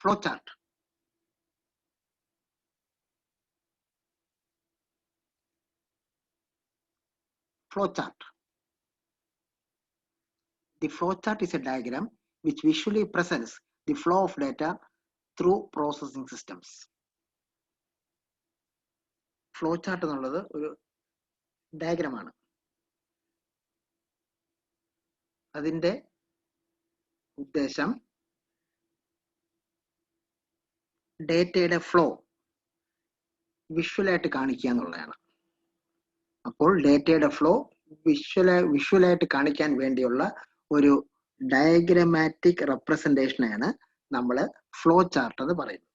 flowchart. Flowchart. The flowchart is a diagram which visually presents the flow of data through processing systems. Flowchart എന്നുള്ളത് ഒരു ഡയഗ്രമാണ്. അതിന്റെ ഉദ്ദേശം ഡേറ്റയുടെ flow വിഷ്വലായിട്ട് കാണിക്കുക എന്നുള്ളതാണ്. അപ്പോൾ ഡേറ്റയുടെ ഫ്ലോ വിഷ്വലായിട്ട് കാണിക്കാൻ വേണ്ടിയുള്ള ഒരു ഡയഗ്രമാറ്റിക് റെപ്രസെന്റേഷനാണ് നമ്മൾ ഫ്ലോ ചാർട്ട് എന്ന് പറയുന്നത്.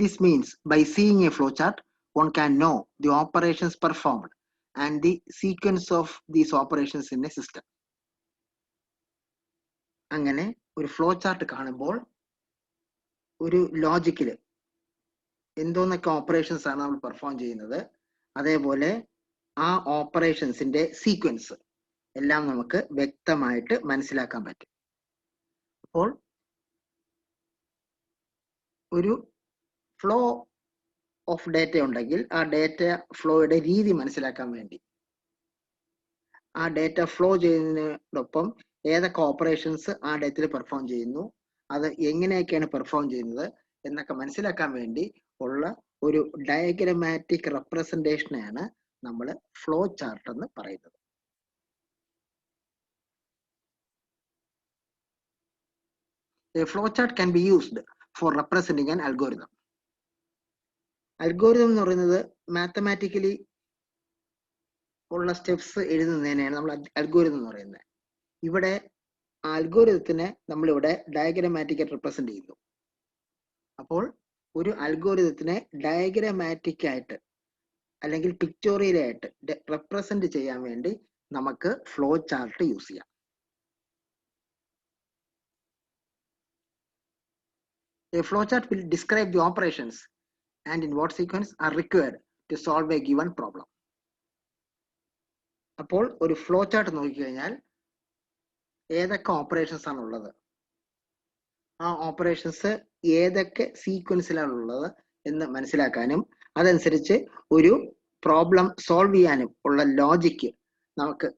This means by seeing a flow chart, one can know the operations performed and the sequence of these operations in a system. അങ്ങനെ ഒരു ഫ്ലോ ചാർട്ട് കാണുമ്പോൾ ഒരു ലോജിക്കിൽ എന്തോന്നൊക്കെ ഓപ്പറേഷൻസ് ആണ് നമ്മൾ പെർഫോം ചെയ്യുന്നത്, അതേപോലെ ആ ഓപ്പറേഷൻസിന്റെ സീക്വൻസ് എല്ലാം നമുക്ക് വ്യക്തമായിട്ട് മനസ്സിലാക്കാൻ പറ്റും. അപ്പോൾ ഒരു ഫ്ലോ ഓഫ് ഡേറ്റ ഉണ്ടെങ്കിൽ ആ ഡേറ്റ ഫ്ലോയുടെ രീതി മനസ്സിലാക്കാൻ വേണ്ടി, ആ ഡേറ്റ ഫ്ലോ ചെയ്യുന്നതിനോടൊപ്പം ഏതൊക്കെ ഓപ്പറേഷൻസ് ആ ഡേറ്റയിൽ പെർഫോം ചെയ്യുന്നു, അത് എങ്ങനെയൊക്കെയാണ് പെർഫോം ചെയ്യുന്നത് എന്നൊക്കെ മനസ്സിലാക്കാൻ വേണ്ടി ഉള്ള ഒരു ഡയഗ്രമാറ്റിക് റെപ്രസെന്റേഷനാണ് നമ്മൾ ഫ്ലോ ചാർട്ട് എന്ന് പറയുന്നത്. A flow chart can be used for representing an algorithm. Algorithm എന്ന് പറയുന്നത് മാത്തമാറ്റിക്കലി ഉള്ള സ്റ്റെപ്സ് എഴുതുന്നതിനെയാണ് നമ്മൾ അൽഗോരിതം എന്ന് പറയുന്നത്. ഇവിടെ അൽഗോരിതത്തിനെ നമ്മളിവിടെ ഡയഗ്രമാറ്റിക്കായിട്ട് റെപ്രസെന്റ് ചെയ്യുന്നു. അപ്പോൾ ഒരു അൽഗോരിതത്തിനെ ഡയഗ്രമാറ്റിക് ആയിട്ട് അല്ലെങ്കിൽ പിക്ചോറിയലായിട്ട് റെപ്രസെന്റ് ചെയ്യാൻ വേണ്ടി നമുക്ക് ഫ്ലോ ചാർട്ട് യൂസ് ചെയ്യാം. A flow chart will describe the operations and in what sequence are required to solve a given problem. അപ്പോൾ ഒരു ഫ്ലോ ചാർട്ട് നോക്കിക്കഴിഞ്ഞാൽ ഏതൊക്കെ ഓപ്പറേഷൻസ് ആണ് ഉള്ളത്, ആ ഓപ്പറേഷൻസ് ഏതൊക്കെ സീക്വൻസിലാണ് ഉള്ളത് എന്ന് മനസ്സിലാക്കാനും അതനുസരിച്ച് ഒരു പ്രോബ്ലം സോൾവ് ചെയ്യാനും ഉള്ള ലോജിക്ക് നമുക്ക്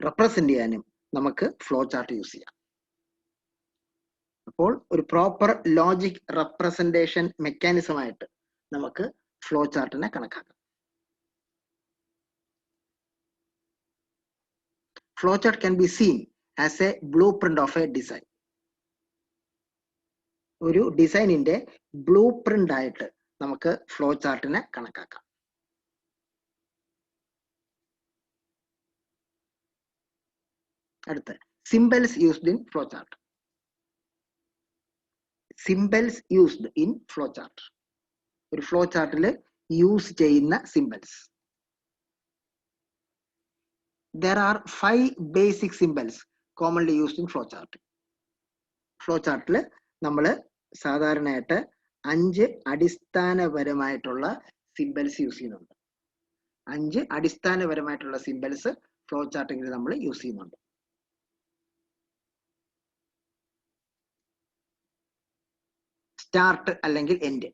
റെപ്രസെന്റ് ചെയ്യാനും നമുക്ക് ഫ്ലോ ചാർട്ട് യൂസ് ചെയ്യാം. അപ്പോൾ ഒരു പ്രോപ്പർ ലോജിക് റെപ്രസെന്റേഷൻ മെക്കാനിസം ആയിട്ട് നമുക്ക് ഫ്ലോ ചാർട്ടിനെ കണക്കാക്കാം. Flow chart can be seen as A blue print of A design. ഒരു ഡിസൈനിന്റെ ബ്ലൂ പ്രിന്റ് ആയിട്ട് നമുക്ക് ഫ്ലോ ചാർട്ടിനെ കണക്കാക്കാം. അടുത്ത symbols used in flow chart. Symbols used in flow chart. ഒരു ഫ്ലോ ചാർട്ടിൽ യൂസ് ചെയ്യുന്ന symbols. There are 5 basic symbols commonly used in flow chart. Flow ചാർട്ടിൽ നമ്മൾ സാധാരണയായിട്ട് 5 അടിസ്ഥാനപരമായിട്ടുള്ള സിംബൽസ് യൂസ് ചെയ്യുന്നുണ്ട്. 5 അടിസ്ഥാനപരമായിട്ടുള്ള സിംബൽസ് ഫ്ലോ ചാർട്ടിങ്ങിൽ നമ്മൾ യൂസ് ചെയ്യുന്നുണ്ട്. സ്റ്റാർട്ട് അല്ലെങ്കിൽ എൻഡ്.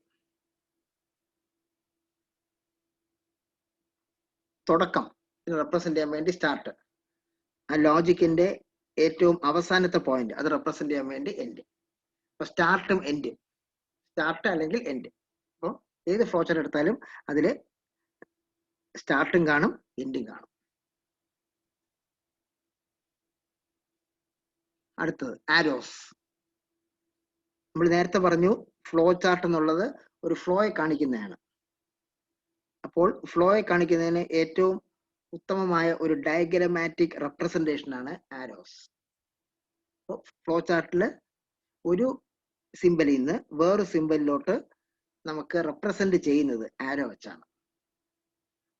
തുടക്കം റെപ്രസെന്റ് ചെയ്യാൻ വേണ്ടി സ്റ്റാർട്ട്. ആ ലോജിക്കിന്റെ ഏറ്റവും അവസാനത്തെ പോയിന്റ് അത് റെപ്രസെന്റ് ചെയ്യാൻ വേണ്ടി എൻഡ്. അപ്പൊ സ്റ്റാർട്ടും എൻഡ്, സ്റ്റാർട്ട് അല്ലെങ്കിൽ എൻഡ്. അപ്പോൾ ഏത് ഫ്ലോ ചാർട്ട് എടുത്താലും അതിൽ സ്റ്റാർട്ടും കാണും എൻഡും കാണും. അടുത്തത് ആരോസ്. നമ്മൾ നേരത്തെ പറഞ്ഞു ഫ്ലോ ചാർട്ട് എന്നുള്ളത് ഒരു ഫ്ലോയെ കാണിക്കുന്നതാണ്. അപ്പോൾ ഫ്ലോയെ കാണിക്കുന്നതിന് ഏറ്റവും ഉത്തമമായ ഒരു ഡയഗ്രമാറ്റിക് റെപ്രസെന്റേഷൻ ആണ് ആരോസ്. ഫ്ലോ ചാർട്ടിൽ ഒരു സിമ്പലിൽ നിന്ന് വേറൊരു സിമ്പലിലോട്ട് നമുക്ക് റെപ്രസെന്റ് ചെയ്യുന്നത് ആരോ വെച്ചാണ്.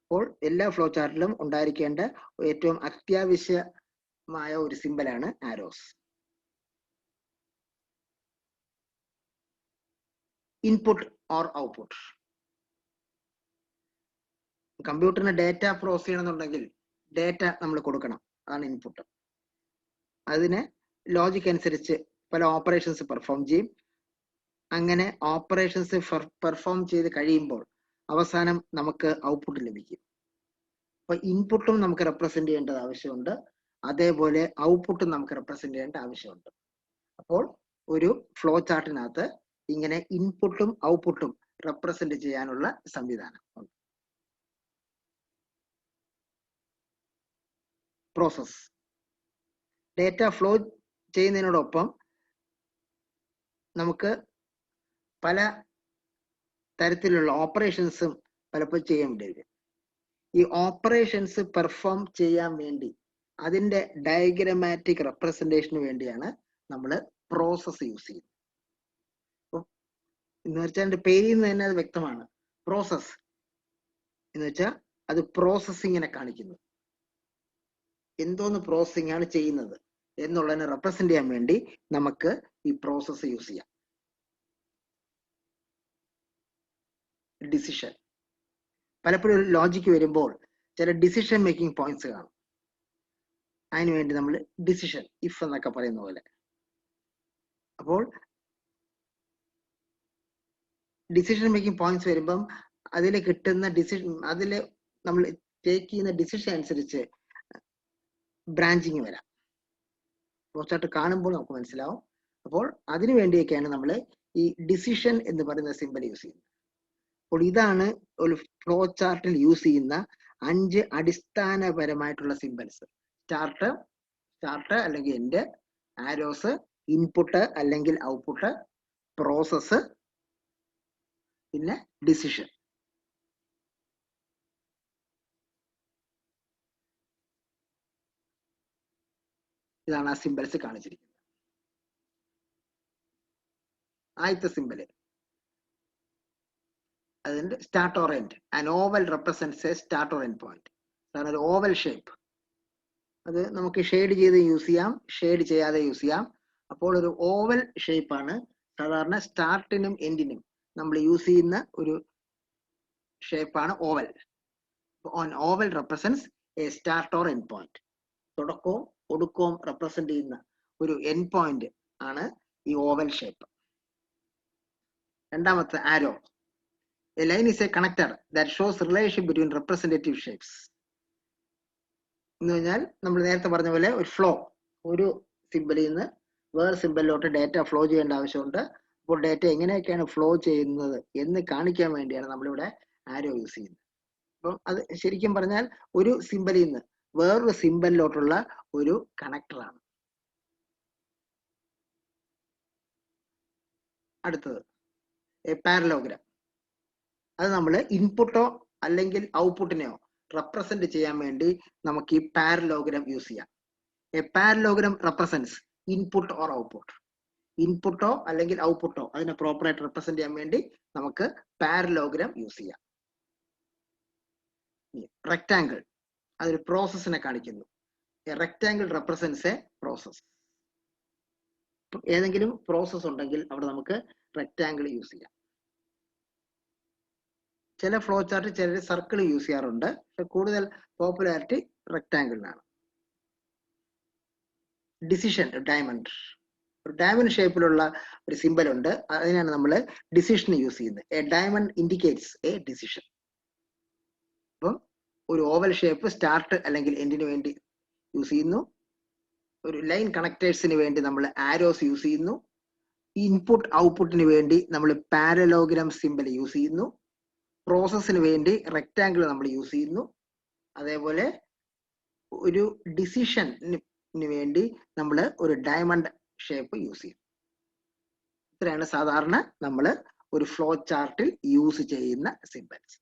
അപ്പോൾ എല്ലാ ഫ്ലോ ചാർട്ടിലും ഉണ്ടായിരിക്കേണ്ട ഏറ്റവും അത്യാവശ്യമായ ഒരു സിമ്പലാണ് ആരോസ്. Input or output. കമ്പ്യൂട്ടറിന് ഡേറ്റ പ്രോസസ് ചെയ്യണമെന്നുണ്ടെങ്കിൽ ഡേറ്റ നമ്മൾ കൊടുക്കണം, അതാണ് ഇൻപുട്ട്. അതിന് ലോജിക് അനുസരിച്ച് പല ഓപ്പറേഷൻസ് പെർഫോം ചെയ്യും. അങ്ങനെ ഓപ്പറേഷൻസ് പെർഫോം ചെയ്ത് കഴിയുമ്പോൾ അവസാനം നമുക്ക് ഔട്ട്പുട്ട് ലഭിക്കും. അപ്പൊ ഇൻപുട്ടും നമുക്ക് റെപ്രസെന്റ് ചെയ്യേണ്ടത് ആവശ്യമുണ്ട്, അതേപോലെ ഔട്ട്പുട്ടും നമുക്ക് റെപ്രസെന്റ് ചെയ്യേണ്ട ആവശ്യമുണ്ട്. അപ്പോൾ ഒരു ഫ്ലോ ചാർട്ടിനകത്ത് ഇങ്ങനെ ഇൻപുട്ടും ഔട്ട്പുട്ടും റെപ്രസെന്റ് ചെയ്യാനുള്ള സംവിധാനം ഉണ്ട്. പ്രോസസ് ഡേറ്റ ഫ്ലോ ചെയ്യുന്നതിനോടൊപ്പം നമുക്ക് പല തരത്തിലുള്ള ഓപ്പറേഷൻസും പലപ്പോഴും ചെയ്യേണ്ടി വരും. ഈ ഓപ്പറേഷൻസ് പെർഫോം ചെയ്യാൻ വേണ്ടി അതിന്റെ ഡയഗ്രമാറ്റിക് റെപ്രസെന്റേഷന് വേണ്ടിയാണ് നമ്മൾ പ്രോസസ് യൂസ് ചെയ്യുന്നത്. എന്ന് വെച്ചാൽ എന്റെ പേരിൽ നിന്ന് തന്നെ അത് വ്യക്തമാണ്. പ്രോസസ് എന്ന് വെച്ചാൽ അത് പ്രോസസ്സിങ്ങിനെ കാണിക്കുന്നു. എന്തോന്ന് പ്രോസസ്സിംഗ് ആണ് ചെയ്യുന്നത് എന്നുള്ളതിനെ റെപ്രസെന്റ് ചെയ്യാൻ വേണ്ടി നമുക്ക് ഈ പ്രോസസ് യൂസ് ചെയ്യാം. ഡിസിഷൻ പലപ്പോഴും ഒരു ലോജിക്ക് വരുമ്പോൾ ചില ഡിസിഷൻ മേക്കിംഗ് പോയിന്റ്സ് കാണും. അതിനുവേണ്ടി നമ്മൾ ഡിസിഷൻ ഇഫ് എന്നൊക്കെ പറയുന്ന പോലെ. അപ്പോൾ ഡിസിഷൻ മേക്കിംഗ് പോയിന്റ്സ് വരുമ്പം അതിൽ കിട്ടുന്ന ഡിസിഷൻ, അതിൽ നമ്മൾ ടേക്ക് ചെയ്യുന്ന ഡിസിഷൻ അനുസരിച്ച് ബ്രാഞ്ചിങ് വരാം. കുറച്ചായിട്ട് കാണുമ്പോൾ നമുക്ക് മനസ്സിലാവും. അപ്പോൾ അതിനു വേണ്ടിയൊക്കെയാണ് നമ്മൾ ഈ ഡിസിഷൻ എന്ന് പറയുന്ന സിമ്പൽ യൂസ് ചെയ്യുന്നത്. അപ്പോൾ ഇതാണ് ഒരു ഫ്ലോ ചാർട്ടിൽ യൂസ് ചെയ്യുന്ന 5 അടിസ്ഥാനപരമായിട്ടുള്ള സിമ്പൽസ്. സ്റ്റാർട്ട് അല്ലെങ്കിൽ എൻഡ്, ആരോസ്, ഇൻപുട്ട് അല്ലെങ്കിൽ ഔട്ട്പുട്ട്, പ്രോസസ്, പിന്നെ ഡിസിഷൻ. ഇതാണ് ആ സിമ്പൽസ് കാണിച്ചിരിക്കുന്നത്. ആദ്യത്തെ സിമ്പല് അതിന്റെ start or end. An oval represents a start or end point. അതാണ് ഒരു ഓവൽ ഷേപ്പ്. അത് നമുക്ക് ഷെയ്ഡ് ചെയ്ത് യൂസ് ചെയ്യാം, ഷെയ്ഡ് ചെയ്യാതെ യൂസ് ചെയ്യാം. അപ്പോൾ ഒരു ഓവൽ ഷേപ്പാണ് സാധാരണ സ്റ്റാർട്ടിനും എൻഡിനും നമ്മൾ യൂസ് ചെയ്യുന്ന ഒരു ഷേപ്പാണ് oval. An oval represents a start or end point. തുടക്കവും ഒടുക്കവും റെപ്രസെന്റ് ചെയ്യുന്ന ഒരു എൻഡ് പോയിന്റ് ആണ് ഈ ഓവൽ ഷേപ്പ്. രണ്ടാമത്തെ ആരോ. A line is a connector that shows relationship between representative shapes. എന്ന് പറഞ്ഞാൽ നമ്മൾ നേരത്തെ പറഞ്ഞ പോലെ ഒരു ഫ്ലോ, ഒരു സിമ്പലിൽ നിന്ന് വേറെ സിമ്പലിലോട്ട് ഡേറ്റ ഫ്ലോ ചെയ്യേണ്ട ആവശ്യമുണ്ട്. അപ്പോൾ ഡേറ്റ എങ്ങനെയൊക്കെയാണ് ഫ്ലോ ചെയ്യുന്നത് എന്ന് കാണിക്കാൻ വേണ്ടിയാണ് നമ്മളിവിടെ ആരോ യൂസ് ചെയ്യുന്നത്. അപ്പം അത് ശരിക്കും പറഞ്ഞാൽ ഒരു സിമ്പലിൽ നിന്ന് വേറൊരു സിമ്പലിലോട്ടുള്ള ഒരു കണക്ടറാണ്. അടുത്തത് പാരലോഗ്രാം. അത് നമ്മൾ ഇൻപുട്ടോ അല്ലെങ്കിൽ ഔട്ട്പുട്ടിനെയോ റെപ്രസെന്റ് ചെയ്യാൻ വേണ്ടി നമുക്ക് ഈ പാരലോഗ്രാം യൂസ് ചെയ്യാം. A parallelogram represents input or output. ഇൻപുട്ടോ അല്ലെങ്കിൽ ഔട്ട്പുട്ടോ അതിനെ പ്രോപ്പറായിട്ട് റെപ്രസെന്റ് ചെയ്യാൻ വേണ്ടി നമുക്ക് പാരലോഗ്രാം യൂസ് ചെയ്യാം. റെക്ടാങ്കിൾ അതൊരു പ്രോസസ്സിനെ കാണിക്കുന്നു. Rectangle represents a process. ഏതെങ്കിലും പ്രോസസ് ഉണ്ടെങ്കിൽ അവിടെ നമുക്ക് റെക്ടാങ്കിൾ യൂസ് ചെയ്യാം. ചില ഫ്ലോ ചാർട്ട് ചിലർ സർക്കിൾ യൂസ് ചെയ്യാറുണ്ട്, പക്ഷെ കൂടുതൽ പോപ്പുലാരിറ്റി റെക്ടാങ്കിളിനാണ്. Decision diamond. ഒരു ഡയമണ്ട് ഷേപ്പിലുള്ള ഒരു സിമ്പൽ ഉണ്ട്, അതിനാണ് നമ്മൾ ഡിസിഷൻ യൂസ് ചെയ്യുന്നത്. A diamond indicates a decision. അപ്പം ഒരു ഓവൽ ഷേപ്പ് സ്റ്റാർട്ട് അല്ലെങ്കിൽ എൻഡിന് വേണ്ടി യൂസ് ചെയ്യുന്നു. ഒരു ലൈൻ കണക്ടേഴ്സിന് വേണ്ടി നമ്മൾ ആരോസ് യൂസ് ചെയ്യുന്നു. ഇൻപുട്ട് ഔട്ട്പുട്ടിന് വേണ്ടി നമ്മൾ പാരലോഗ്രാം സിമ്പൽ യൂസ് ചെയ്യുന്നു. പ്രോസസ്സിന് വേണ്ടി റെക്ടാങ്കിൾ നമ്മൾ യൂസ് ചെയ്യുന്നു. അതേപോലെ ഒരു ഡിസിഷന് വേണ്ടി നമ്മൾ ഒരു ഡയമണ്ട് ഷേപ്പ് യൂസ് ചെയ്യും. ഇത്രയാണ് സാധാരണ നമ്മൾ ഒരു ഫ്ലോ ചാർട്ടിൽ യൂസ് ചെയ്യുന്ന സിമ്പൽസ്.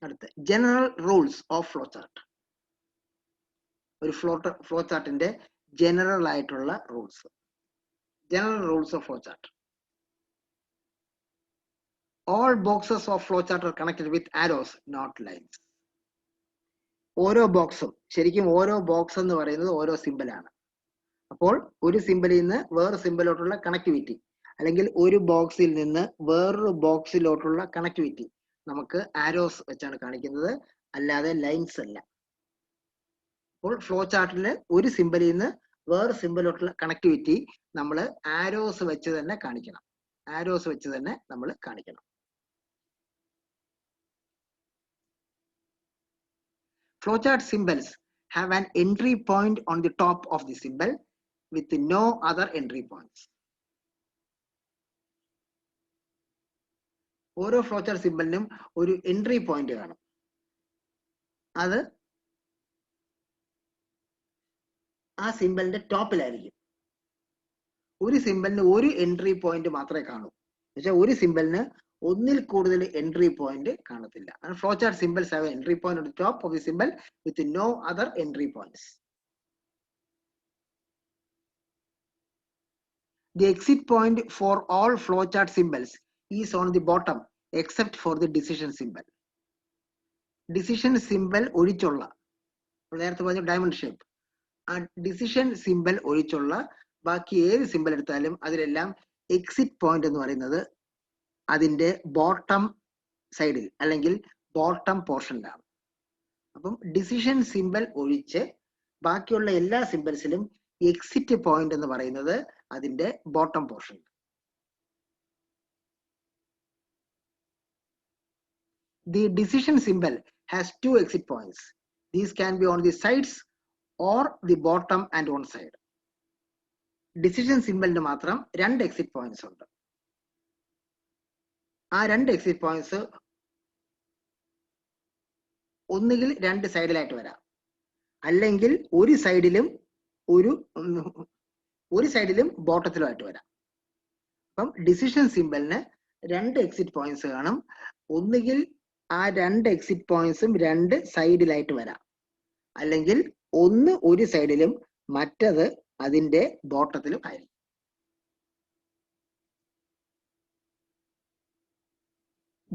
അടുത്ത general rules of flow chart. ഒരു ഫ്ലോ ചാർട്ടിന്റെ ജനറൽ ആയിട്ടുള്ള rules. General rules of flow chart. All boxes of flowchart are connected with arrows, not lines. ഓരോ ബോക്സും, ശരിക്കും ഓരോ ബോക്സ് എന്ന് പറയുന്നത് ഓരോ സിമ്പലാണ്. അപ്പോൾ ഒരു സിമ്പലിൽ നിന്ന് വേറെ സിമ്പലിലോട്ടുള്ള കണക്ടിവിറ്റി, അല്ലെങ്കിൽ ഒരു ബോക്സിൽ നിന്ന് വേറൊരു ബോക്സിലോട്ടുള്ള കണക്ടിവിറ്റി നമുക്ക് ആരോസ് വെച്ചാണ് കാണിക്കുന്നത്, അല്ലാതെ ലൈൻസ് അല്ല. അപ്പോൾ ഫ്ലോ ചാർട്ടിൽ ഒരു സിമ്പലിൽ നിന്ന് വേറെ സിമ്പലോട്ടുള്ള കണക്ടിവിറ്റി നമ്മൾ ആരോസ് വെച്ച് തന്നെ കാണിക്കണം. ആരോസ് വെച്ച് തന്നെ നമ്മൾ കാണിക്കണം. Flowchart symbols have an entry point on the top of the symbol with no other entry points. ഓരോ ഫ്ലോചാർട്ട് സിമ്പലിനും ഒരു എൻട്രി പോയിന്റ് കാണും. അത് ആ സിമ്പലിന്റെ ടോപ്പിലായിരിക്കും. ഒരു സിമ്പലിന് ഒരു എൻട്രി പോയിന്റ് മാത്രമേ കാണൂ. എന്നുവെച്ചാൽ ഒരു സിമ്പലിന് ഒന്നിൽ കൂടുതൽ എൻട്രി പോയിന്റ് കാണത്തില്ല. Flowchart symbols have entry point on the top of the symbol with no other entry points. The exit point for all flowchart symbols is on the bottom except for the decision symbol. Decision symbol ഒഴിച്ചുള്ള, നേരത്തെ പറഞ്ഞ diamond shape, ആ decision symbol ഒഴിച്ചുള്ള ബാക്കി ഏത് symbol എടുത്താലും അതിലെല്ലാം exit point എന്ന് പറയുന്നത് അതിന്റെ ബോട്ടം സൈഡിൽ അല്ലെങ്കിൽ ബോട്ടം പോർഷനിലാണ്. അപ്പം ഡിസിഷൻ സിമ്പൽ ഒഴിച്ച് ബാക്കിയുള്ള എല്ലാ സിമ്പൽസിലും എക്സിറ്റ് പോയിന്റ് എന്ന് പറയുന്നത് അതിന്റെ bottom portion. The decision symbol has two exit points. These can be on the sides or the bottom and one side. Decision symboliന് മാത്രം രണ്ട് എക്സിറ്റ് പോയിന്റ്സ് ഉണ്ട്. ആ രണ്ട് എക്സിറ്റ് പോയിന്റ്സ് ഒന്നുകിൽ രണ്ട് സൈഡിലായിട്ട് വരാം, അല്ലെങ്കിൽ ഒരു സൈഡിലും ബോട്ടത്തിലുമായിട്ട് വരാം. അപ്പം ഡിസിഷൻ സിമ്പലിന് രണ്ട് എക്സിറ്റ് പോയിന്റ്സ് കാണും. ഒന്നുകിൽ ആ രണ്ട് എക്സിറ്റ് പോയിന്റ്സും രണ്ട് സൈഡിലായിട്ട് വരാം, അല്ലെങ്കിൽ ഒന്ന് ഒരു സൈഡിലും മറ്റത് അതിന്റെ ബോട്ടത്തിലും ആയിരിക്കും.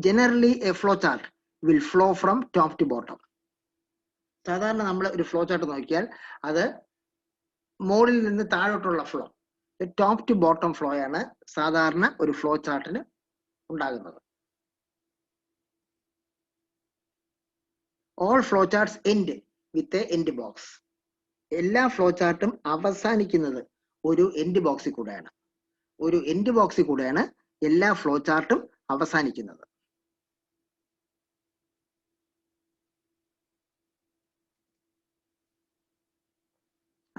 Generally, a flowchart will flow from top to bottom. സാധാരണ നമ്മൾ ഒരു ഫ്ലോ ചാർട്ട് നോക്കിയാൽ അത് മുകളിൽ നിന്ന് താഴോട്ടുള്ള flow, top to bottom flow ആണ് സാധാരണ ഒരു ഫ്ലോ ചാർട്ടിന് ഉണ്ടാകുന്നത്. All flowcharts end with a end box. എല്ലാ ഫ്ലോ ചാർട്ടും അവസാനിക്കുന്നത് ഒരു എൻഡ് ബോക്സിൽ കൂടെയാണ്. ഒരു എൻഡ് ബോക്സിൽ കൂടെയാണ് എല്ലാ ഫ്ലോ ചാർട്ടും അവസാനിക്കുന്നത്.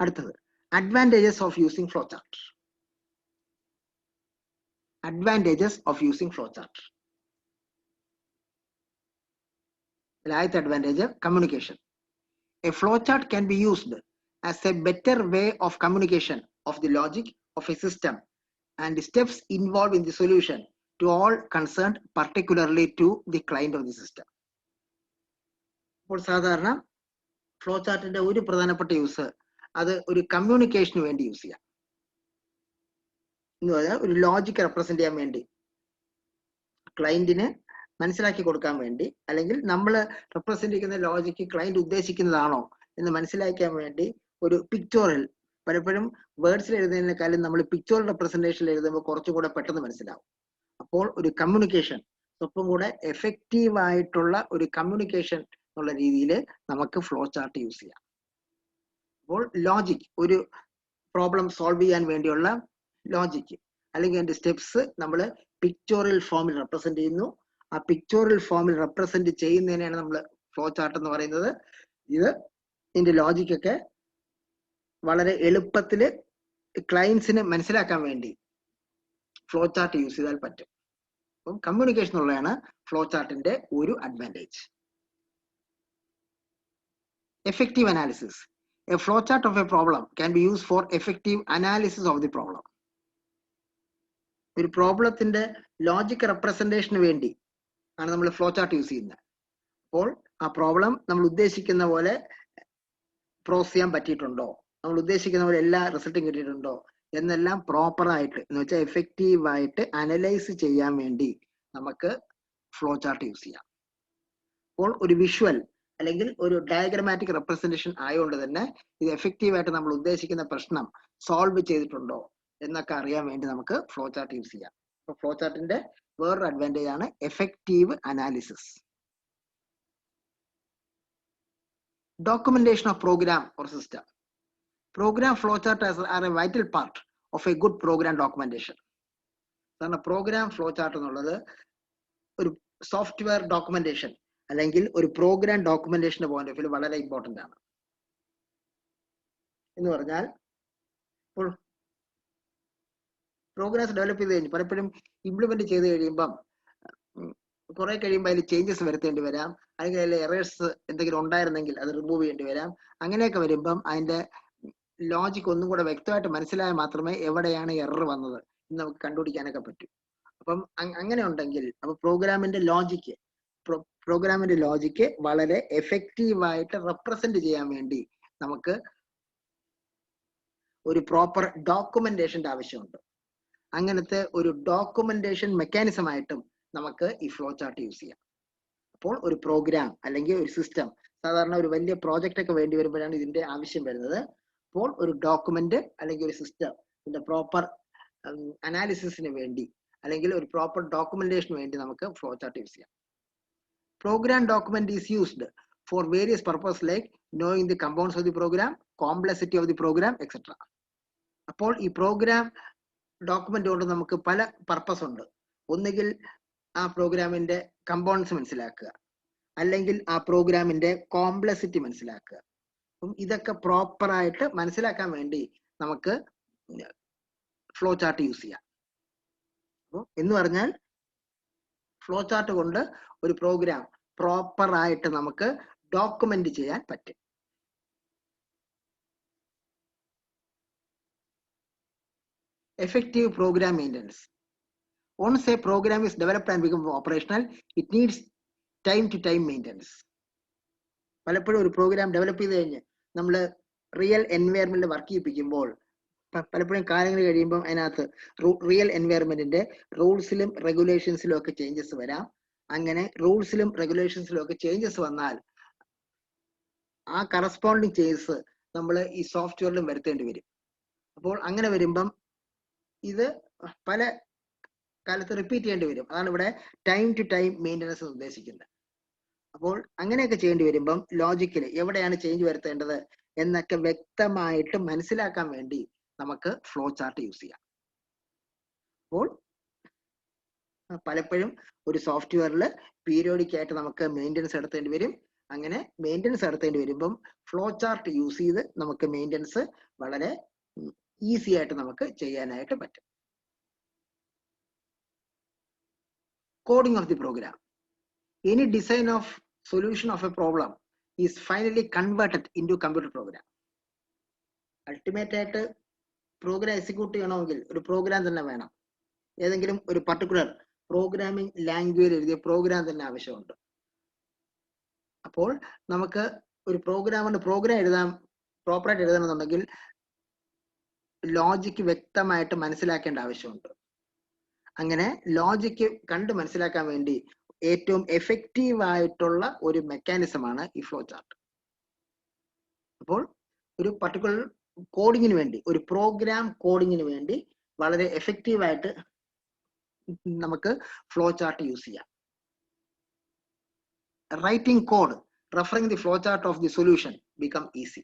അടുത്തത് advantages of using flow chart. Advantages of using flow chart. ആദ്യത്തെ advantage communication. A flowchart can be used as a better way of communication of the logic of a system and the steps involved in the solution to all concerned, particularly to the client of the system. അപ്പോൾ സാധാരണ flow ചാർട്ടിന്റെ ഒരു പ്രധാനപ്പെട്ട use അത് ഒരു കമ്മ്യൂണിക്കേഷന് വേണ്ടി use ചെയ്യാം. എന്ന് പറഞ്ഞാൽ ഒരു ലോജിക് റെപ്രസെന്റ് ചെയ്യാൻ വേണ്ടി, ക്ലയന്റിന് മനസ്സിലാക്കി കൊടുക്കാൻ വേണ്ടി, അല്ലെങ്കിൽ നമ്മൾ റെപ്രസെന്റ് ചെയ്യുന്ന ലോജിക്ക് ക്ലയന്റ് ഉദ്ദേശിക്കുന്നതാണോ എന്ന് മനസ്സിലാക്കാൻ വേണ്ടി ഒരു പിക്ചോറൽ, പലപ്പോഴും വേർഡ്സിൽ എഴുതുന്നതിനേക്കാളും നമ്മൾ പിക്ചോറൽ റെപ്രസെന്റേഷനിൽ എഴുതുമ്പോൾ കുറച്ചുകൂടെ പെട്ടെന്ന് മനസ്സിലാവും. അപ്പോൾ ഒരു കമ്മ്യൂണിക്കേഷൻ, ഒപ്പം കൂടെ എഫക്റ്റീവ് ആയിട്ടുള്ള ഒരു കമ്മ്യൂണിക്കേഷൻ എന്നുള്ള രീതിയിൽ നമുക്ക് ഫ്ലോ ചാർട്ട് യൂസ് ചെയ്യാം. അപ്പോൾ ലോജിക്, ഒരു പ്രോബ്ലം സോൾവ് ചെയ്യാൻ വേണ്ടിയുള്ള ലോജിക്ക് അല്ലെങ്കിൽ അതിന്റെ സ്റ്റെപ്സ് നമ്മൾ പിക്ചോറൽ ഫോമിൽ റെപ്രസെന്റ് ചെയ്യുന്നു. ആ പിക്ചോറൽ ഫോമിൽ റെപ്രസെന്റ് ചെയ്യുന്നതിനാണ് നമ്മൾ ഫ്ലോ ചാർട്ട് എന്ന് പറയുന്നത്. ഇതിന്റെ ലോജിക്കൊക്കെ വളരെ എളുപ്പത്തിൽ ക്ലയൻസിന് മനസ്സിലാക്കാൻ വേണ്ടി ഫ്ലോ ചാർട്ട് യൂസ് ചെയ്താൽ പറ്റും. അപ്പം കമ്മ്യൂണിക്കേഷൻ ഉള്ളതാണ് ഫ്ലോ ചാർട്ടിന്റെ ഒരു advantage. Effective analysis. A flowchart of a problem can be used for effective analysis of the problem. ഒരു പ്രോബ്ലത്തിന്റെ ലോജിക് റെപ്രസെന്റേഷന് വേണ്ടി ആണ് നമ്മൾ ഫ്ലോ ചാർട്ട് യൂസ് ചെയ്യുന്നത്. അപ്പോൾ ആ പ്രോബ്ലം നമ്മൾ ഉദ്ദേശിക്കുന്ന പോലെ പ്രോസ് ചെയ്യാൻ പറ്റിയിട്ടുണ്ടോ, നമ്മൾ ഉദ്ദേശിക്കുന്ന പോലെ എല്ലാ റിസൾട്ടും കിട്ടിയിട്ടുണ്ടോ എന്നെല്ലാം പ്രോപ്പറായിട്ട്, എന്ന് വെച്ചാൽ എഫക്റ്റീവായിട്ട് അനലൈസ് ചെയ്യാൻ വേണ്ടി നമുക്ക് ഫ്ലോ ചാർട്ട് യൂസ് ചെയ്യാം. അപ്പോൾ ഒരു വിഷ്വൽ അല്ലെങ്കിൽ ഒരു ഡയഗ്രമാറ്റിക് റെപ്രസെന്റേഷൻ ആയതുകൊണ്ട് തന്നെ ഇത് എഫക്റ്റീവായിട്ട് നമ്മൾ ഉദ്ദേശിക്കുന്ന പ്രശ്നം സോൾവ് ചെയ്തിട്ടുണ്ടോ എന്നൊക്കെ അറിയാൻ വേണ്ടി നമുക്ക് ഫ്ലോ ചാർട്ട് യൂസ് ചെയ്യാം. അപ്പൊ ഫ്ലോ ചാർട്ടിന്റെ വേറൊരു അഡ്വാൻറ്റേജ് ആണ് effective analysis. Documentation of program or system. Program flowchart are a vital part of a good program documentation. കാരണം പ്രോഗ്രാം ഫ്ലോ ചാർട്ട് എന്നുള്ളത് ഒരു സോഫ്റ്റ്വെയർ ഡോക്യുമെന്റേഷൻ അല്ലെങ്കിൽ ഒരു പ്രോഗ്രാം ഡോക്യുമെന്റേഷന്റെ പോയിന്റ് ഓഫ് വ്യൂ വളരെ ഇമ്പോർട്ടന്റ് ആണ്. എന്ന് പറഞ്ഞാൽ ഇപ്പോൾ പ്രോഗ്രാംസ് ഡെവലപ്പ് ചെയ്ത് കഴിഞ്ഞ് പലപ്പോഴും ഇംപ്ലിമെന്റ് ചെയ്ത് കഴിയുമ്പം കുറെ കഴിയുമ്പോൾ അതിൽ ചേഞ്ചസ് വരുത്തേണ്ടി വരാം, അല്ലെങ്കിൽ അതിൽ എറേഴ്സ് എന്തെങ്കിലും ഉണ്ടായിരുന്നെങ്കിൽ അത് റിമൂവ് ചെയ്യേണ്ടി വരാം. അങ്ങനെയൊക്കെ വരുമ്പം അതിന്റെ ലോജിക് ഒന്നും കൂടെ വ്യക്തമായിട്ട് മനസ്സിലായാൽ മാത്രമേ എവിടെയാണ് എറർ വന്നത് എന്ന് നമുക്ക് കണ്ടുപിടിക്കാനൊക്കെ പറ്റും. അപ്പം അങ്ങനെ ഉണ്ടെങ്കിൽ അപ്പൊ പ്രോഗ്രാമിന്റെ ലോജിക്ക് വളരെ എഫക്റ്റീവായിട്ട് റെപ്രസെന്റ് ചെയ്യാൻ വേണ്ടി നമുക്ക് ഒരു പ്രോപ്പർ ഡോക്യുമെന്റേഷന്റെ ആവശ്യമുണ്ട്. അങ്ങനത്തെ ഒരു ഡോക്യുമെന്റേഷൻ മെക്കാനിസം ആയിട്ടും നമുക്ക് ഈ ഫ്ലോ ചാർട്ട് യൂസ് ചെയ്യാം. അപ്പോൾ ഒരു പ്രോഗ്രാം അല്ലെങ്കിൽ ഒരു സിസ്റ്റം, സാധാരണ ഒരു വലിയ പ്രോജക്റ്റ് ഒക്കെ വേണ്ടി വരുമ്പോഴാണ് ഇതിന്റെ ആവശ്യം വരുന്നത്. അപ്പോൾ ഒരു ഡോക്യുമെന്റ് അല്ലെങ്കിൽ ഒരു സിസ്റ്റം ഇതിന്റെ പ്രോപ്പർ അനാലിസിസിന് വേണ്ടി അല്ലെങ്കിൽ ഒരു പ്രോപ്പർ ഡോക്യുമെന്റേഷന് വേണ്ടി നമുക്ക് ഫ്ലോ ചാർട്ട് യൂസ് ചെയ്യാം. Program document is used for various purpose like knowing the compounds of the program, complexity of the program etcetera. അപ്പോൾ ഈ പ്രോഗ്രാം ഡോക്യുമെന്റ് കൊണ്ട് നമുക്ക് പല പർപ്പസ് ഉണ്ട്. ഒന്നുകിൽ ആ പ്രോഗ്രാമിന്റെ കമ്പൗണ്ട്സ് മനസ്സിലാക്കുക, അല്ലെങ്കിൽ ആ പ്രോഗ്രാമിന്റെ കോംപ്ലക്സിറ്റി മനസ്സിലാക്കുക. അപ്പം ഇതൊക്കെ പ്രോപ്പർ ആയിട്ട് മനസ്സിലാക്കാൻ വേണ്ടി നമുക്ക് ഫ്ലോ ചാർട്ട് യൂസ് ചെയ്യാം. എന്ന് പറഞ്ഞാൽ ഫ്ലോ ചാർട്ട് കൊണ്ട് ഒരു പ്രോഗ്രാം പ്രോപ്പർ ആയിട്ട് നമുക്ക് ഡോക്യുമെന്റ് ചെയ്യാൻ പറ്റും. Effective program maintenance. Once a program is developed and become operational, it needs time to time maintenance. പലപ്പോഴും ഒരു പ്രോഗ്രാം ഡെവലപ്പ് ചെയ്ത് കഴിഞ്ഞ് നമ്മൾ റിയൽ എൻവയറമെന്റിൽ വർക്ക് ചെയ്യിപ്പിക്കുമ്പോൾ പലപ്പോഴും കാര്യങ്ങൾ കഴിയുമ്പോൾ അതിനകത്ത് റിയൽ എൻവയറമെന്റിന്റെ റൂൾസിലും റെഗുലേഷൻസിലും ഒക്കെ ചേഞ്ചസ് വരാം. അങ്ങനെ റൂൾസിലും റെഗുലേഷൻസിലും ഒക്കെ ചേഞ്ചസ് വന്നാൽ ആ കറസ്പോണ്ടിങ് ചേഞ്ചസ് നമ്മൾ ഈ സോഫ്റ്റ്വെയറിലും വരുത്തേണ്ടി വരും. അപ്പോൾ അങ്ങനെ വരുമ്പം ഇത് പല കാലത്ത് റിപ്പീറ്റ് ചെയ്യേണ്ടി വരും. അതാണ് ഇവിടെ ടൈം ടു ടൈം മെയിൻ്റനൻസ് ഉദ്ദേശിക്കുന്നത്. അപ്പോൾ അങ്ങനെയൊക്കെ ചെയ്യേണ്ടി വരുമ്പം ലോജിക്കലി എവിടെയാണ് ചേഞ്ച് വരുത്തേണ്ടത് എന്നൊക്കെ വ്യക്തമായിട്ട് മനസ്സിലാക്കാൻ വേണ്ടി നമുക്ക് ഫ്ലോ ചാർട്ട് യൂസ് ചെയ്യാം. അപ്പോൾ പലപ്പോഴും ഒരു സോഫ്റ്റ്വെയറിൽ പീരിയോഡിക് ആയിട്ട് നമുക്ക് മെയിൻ്റനൻസ് നടത്തേണ്ടി വരും. അങ്ങനെ മെയിൻ്റനൻസ് നടത്തേണ്ടി വരുമ്പം ഫ്ലോ ചാർട്ട് യൂസ് ചെയ്ത് നമുക്ക് മെയിൻ്റനൻസ് വളരെ ഈസി ആയിട്ട് നമുക്ക് ചെയ്യാനായിട്ട് പറ്റും. Coding of the program. Any design of solution of a problem is finally converted into computer program. Ultimate ആയിട്ട് പ്രോഗ്രാം എക്സിക്യൂട്ട് ചെയ്യണമെങ്കിൽ ഒരു പ്രോഗ്രാം തന്നെ വേണം. ഏതെങ്കിലും ഒരു പർട്ടിക്കുലർ പ്രോഗ്രാമിംഗ് ലാംഗ്വേജ് എഴുതിയ പ്രോഗ്രാം തന്നെ ആവശ്യമുണ്ട്. അപ്പോൾ നമുക്ക് ഒരു പ്രോഗ്രാം എഴുതാൻ പ്രോപ്പറായിട്ട് എഴുതണമെന്നുണ്ടെങ്കിൽ ലോജിക്ക് വ്യക്തമായിട്ട് മനസ്സിലാക്കേണ്ട ആവശ്യമുണ്ട്. അങ്ങനെ ലോജിക്ക് കണ്ട് മനസ്സിലാക്കാൻ വേണ്ടി ഏറ്റവും എഫക്റ്റീവ് ആയിട്ടുള്ള ഒരു മെക്കാനിസമാണ് ഈ ഫ്ലോ ചാർട്ട്. അപ്പോൾ ഒരു പർട്ടിക്കുലർ കോഡിങ്ങിന് വേണ്ടി, ഒരു പ്രോഗ്രാം കോഡിങ്ങിന് വേണ്ടി വളരെ എഫക്റ്റീവ് ആയിട്ട് നമുക്ക് ഫ്ലോ ചാർട്ട് യൂസ് ചെയ്യാം. Writing code referring the flow chart of the solution become easy.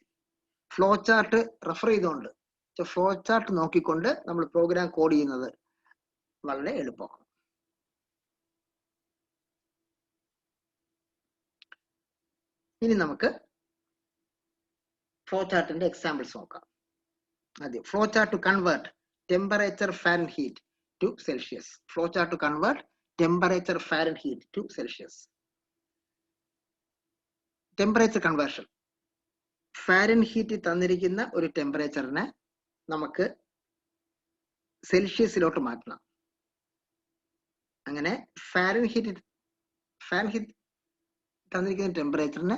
Flow chart refer ചെയ്തുകൊണ്ട്, ഫ്ലോ ചാർട്ട് നോക്കിക്കൊണ്ട് നമ്മൾ പ്രോഗ്രാം കോഡ് ചെയ്യുന്നത് വളരെ എളുപ്പമാണ്. ഇനി നമുക്ക് ഫ്ലോ ചാർട്ടിന്റെ എക്സാമ്പിൾസ് നോക്കാം. ആദ്യം flow chart to convert temperature Fahrenheit to Celsius. Flow chart to convert temperature Fahrenheit to Celsius. Temperature conversion. Fahrenheit തന്നിരിക്കുന്ന ഒരു ടെമ്പറേച്ചറിനെ നമുക്ക് സെൽഷ്യസിലോട്ട് മാറ്റണം. അങ്ങനെ ഫാരൻഹീറ്റ് തന്നിരിക്കുന്ന ടെമ്പറേച്ചറിനെ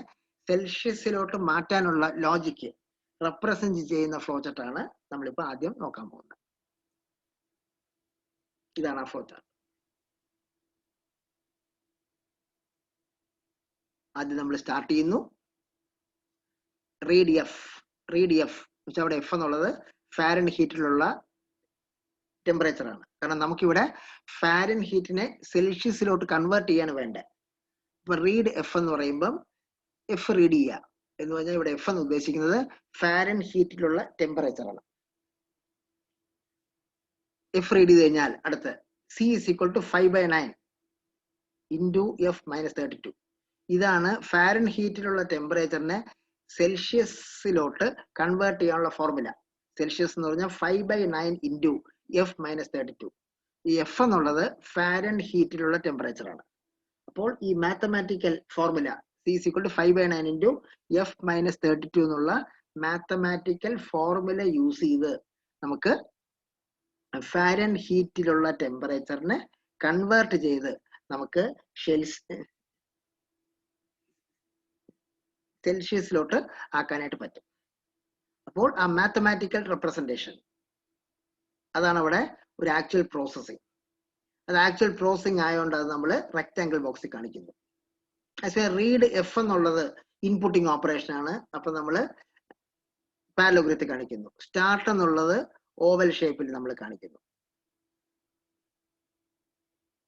സെൽഷ്യസിലോട്ട് മാറ്റാനുള്ള ലോജിക്ക് റെപ്രസെന്റ് ചെയ്യുന്ന ഫ്ലോ ചാർട്ടാണ് നമ്മളിപ്പോൾ ആദ്യം നോക്കാൻ പോകുന്നത്. ഇതാണ് ആ ഫ്ലോ ചാർട്ട്. ആദ്യം നമ്മൾ സ്റ്റാർട്ട് ചെയ്യുന്നു. റീഡ് എഫ് വെച്ചാൽ അവിടെ എഫ് എന്നുള്ളത് ഫാരൻഹീറ്റിലുള്ള ടെമ്പറേച്ചർ ആണ്. കാരണം നമുക്കിവിടെ ഫാരൻഹീറ്റിനെ സെൽഷ്യസിലോട്ട് കൺവേർട്ട് ചെയ്യാണ് വേണ്ടത്. ഇപ്പൊ റീഡ് എഫ് എന്ന് പറയുമ്പം എഫ് റീഡ് ചെയ്യുക. എന്ന് പറഞ്ഞാൽ ഇവിടെ എഫ് എന്ന് ഉദ്ദേശിക്കുന്നത് ഫാരൻഹീറ്റിലുള്ള ടെമ്പറേച്ചർ ആണ്. എഫ് റീഡ് ചെയ്ത് കഴിഞ്ഞാൽ അടുത്ത് C is equal to 5/9 into F minus 32. ഇതാണ് ഫാരൻഹീറ്റിലുള്ള ടെമ്പറേച്ചറിനെ സെൽഷ്യസിലോട്ട് കൺവേർട്ട് ചെയ്യാനുള്ള ഫോർമുല. സെൽഷ്യസ് എന്ന് പറഞ്ഞാൽ 5/9 ഇൻറ്റു എഫ് മൈനസ് 32. ഈ എഫ് എന്നുള്ളത് ഫാരൻഹീറ്റിലുള്ള ടെമ്പറേച്ചർ ആണ്. അപ്പോൾ ഈ mathematical formula C is equal to 5/9 into F minus 32 എന്നുള്ള മാത്തമാറ്റിക്കൽ ഫോർമുല യൂസ് ചെയ്ത് നമുക്ക് ഫാരൻഹീറ്റിലുള്ള ടെമ്പറേച്ചറിനെ കൺവേർട്ട് ചെയ്ത് നമുക്ക് സെൽഷ്യസിലോട്ട് ആക്കാനായിട്ട് പറ്റും. അപ്പോൾ ആ മാത്തമാറ്റിക്കൽ റെപ്രസെന്റേഷൻ അതാണ് അവിടെ ഒരു ആക്ച്വൽ പ്രോസസ്സിംഗ്. അത് ആക്ച്വൽ പ്രോസസ്സിംഗ് ആയതുകൊണ്ട് അത് നമ്മൾ റെക്ടാങ്കിൾ ബോക്സിൽ കാണിക്കുന്നു. റീഡ് എഫ് എന്നുള്ളത് ഇൻപുട്ടിംഗ് ഓപ്പറേഷൻ ആണ്. അപ്പൊ നമ്മൾ പാരലോഗ്രത്തിൽ കാണിക്കുന്നു. സ്റ്റാർട്ട് എന്നുള്ളത് ഓവൽ ഷേപ്പിൽ നമ്മൾ കാണിക്കുന്നു.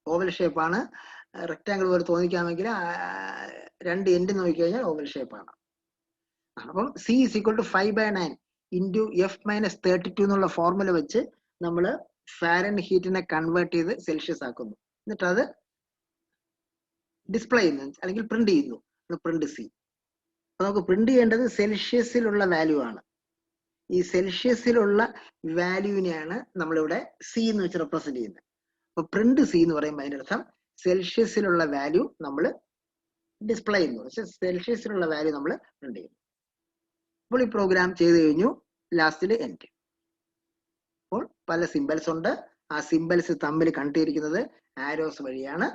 ഓവൽ ഷേപ്പാണ്. റെക്ടാങ്കിൾ പോലെ തോന്നിക്കാമെങ്കിൽ രണ്ട് എൻഡ് നോക്കിക്കഴിഞ്ഞാൽ ഓവൽ ഷേപ്പാണ്. അപ്പം C is equal to 5/9 into F minus 32 എന്നുള്ള ഫോർമുല വെച്ച് നമ്മൾ ഫാരൻഹീറ്റിനെ കൺവേർട്ട് ചെയ്ത് സെൽഷ്യസ് ആക്കുന്നു. എന്നിട്ട് അത് ഡിസ്പ്ലേ ചെയ്യുന്നു, അല്ലെങ്കിൽ പ്രിന്റ് ചെയ്യുന്നു. Print C. അപ്പൊ നമുക്ക് പ്രിന്റ് ചെയ്യേണ്ടത് സെൽഷ്യസിലുള്ള വാല്യൂ ആണ്. ഈ സെൽഷ്യസിലുള്ള വാല്യൂവിനെയാണ് നമ്മളിവിടെ സി എന്ന് വെച്ച് റെപ്രസെന്റ് ചെയ്യുന്നത്. അപ്പൊ പ്രിന്റ് സി എന്ന് പറയുമ്പോൾ അതിന്റെ അർത്ഥം സെൽഷ്യസിലുള്ള വാല്യൂ നമ്മൾ ഡിസ്പ്ലേ ചെയ്യുന്നു, പക്ഷെ സെൽഷ്യസിലുള്ള വാല്യൂ നമ്മൾ പ്രിന്റ് ചെയ്യുന്നു. അപ്പോൾ ഈ പ്രോഗ്രാം ചെയ്ത് കഴിഞ്ഞു. ലാസ്റ്റിൽ എൻഡ്. അപ്പോൾ പല സിംബൽസ് ഉണ്ട്. ആ സിംബൽസ് തമ്മിൽ കണ്ടിരിക്കുന്നത് ആരോസ് വഴിയാണ്.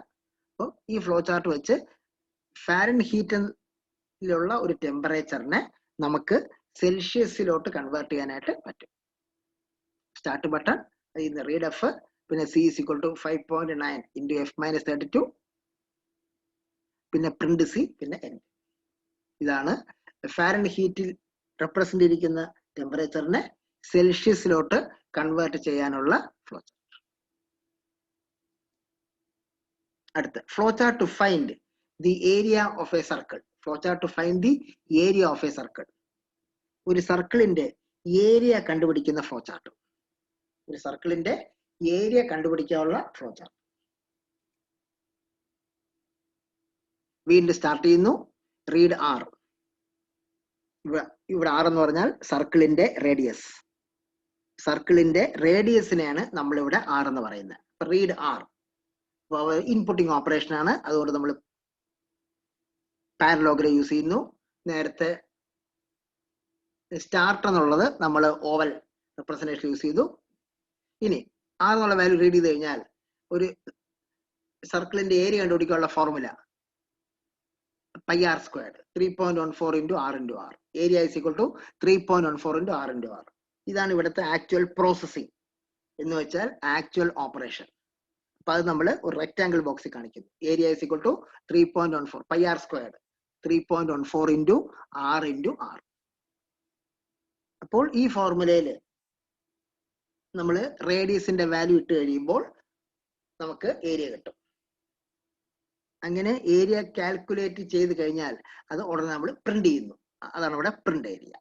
അപ്പോൾ ഈ ഫ്ലോ ചാർട്ട് വെച്ച് ഫാരൻഹീറ്റിലുള്ള ഒരു ടെമ്പറേച്ചറിനെ നമുക്ക് സെൽഷ്യസിലോട്ട് കൺവേർട്ട് ചെയ്യാനായിട്ട് പറ്റും. സ്റ്റാർട്ട് ബട്ടൺ, റീഡ് എഫ്, പിന്നെ C is equal to 5/9 into F minus 32, പിന്നെ പ്രിന്റ് സി, പിന്നെ എൻഡ്. ഇതാണ് ഫാരൻഹീറ്റിൽ റെപ്രസെന്റ് ചെയ്തിരിക്കുന്ന ടെമ്പറേച്ചറിനെ സെൽഷ്യസിലോട്ട് കൺവേർട്ട് ചെയ്യാനുള്ള ഫ്ലോ ചാർട്ട്. അടുത്ത flow chart to find the area of a circle. Flow chart to find the area of a circle. ഒരു സർക്കിളിന്റെ ഏരിയ കണ്ടുപിടിക്കുന്ന ഫ്ലോ ചാർട്ട്. ഒരു സർക്കിളിന്റെ ഏരിയ കണ്ടുപിടിക്കാനുള്ള ഫ്ലോ ചാർട്ട്. വീണ്ടും സ്റ്റാർട്ട് ചെയ്യുന്നു. Read R. ഇവിടെ ആർ എന്ന് പറഞ്ഞാൽ സർക്കിളിന്റെ റേഡിയസ്. സർക്കിളിന്റെ റേഡിയസിനെയാണ് നമ്മളിവിടെ ആർ എന്ന് പറയുന്നത്. റീഡ് ആർ ഇൻപുട്ടിംഗ് ഓപ്പറേഷൻ ആണ്. അതുകൊണ്ട് നമ്മൾ പാരലോഗ്രാം യൂസ് ചെയ്യുന്നു. നേരത്തെ സ്റ്റാർട്ട് എന്നുള്ളത് നമ്മൾ ഓവൽ റെപ്രസെന്റേഷൻ യൂസ് ചെയ്തു. ഇനി ആർ എന്നുള്ള വാല്യൂ റീഡ് ചെയ്ത് കഴിഞ്ഞാൽ ഒരു സർക്കിളിന്റെ ഏരിയ കണ്ടുപിടിക്കാനുള്ള formula πr squared 3.14 into r into r. Area is equal to 3.14 into r into r. ഇതാണ് ഇവിടുത്തെ ആക്ച്വൽ പ്രോസസ്സിംഗ് എന്ന് വെച്ചാൽ ആക്ച്വൽ ഓപ്പറേഷൻ. അപ്പൊ അത് നമ്മൾ ഒരു റെക്ടാങ്കിൾ ബോക്സിൽ കാണിക്കുന്നു. Area is equal to 3.14 πr squared 3.14 into r into r. അപ്പോൾ ഈ ഫോർമുലയിൽ നമ്മൾ റേഡിയസിന്റെ വാല്യൂ ഇട്ട് കഴിയുമ്പോൾ നമുക്ക് ഏരിയ കിട്ടും. അങ്ങനെ ഏരിയ കാൽക്കുലേറ്റ് ചെയ്ത് കഴിഞ്ഞാൽ അത് ഉടനെ നമ്മൾ പ്രിന്റ് ചെയ്യുന്നു. അതാണ് ഇവിടെ പ്രിന്റ് ഏരിയ.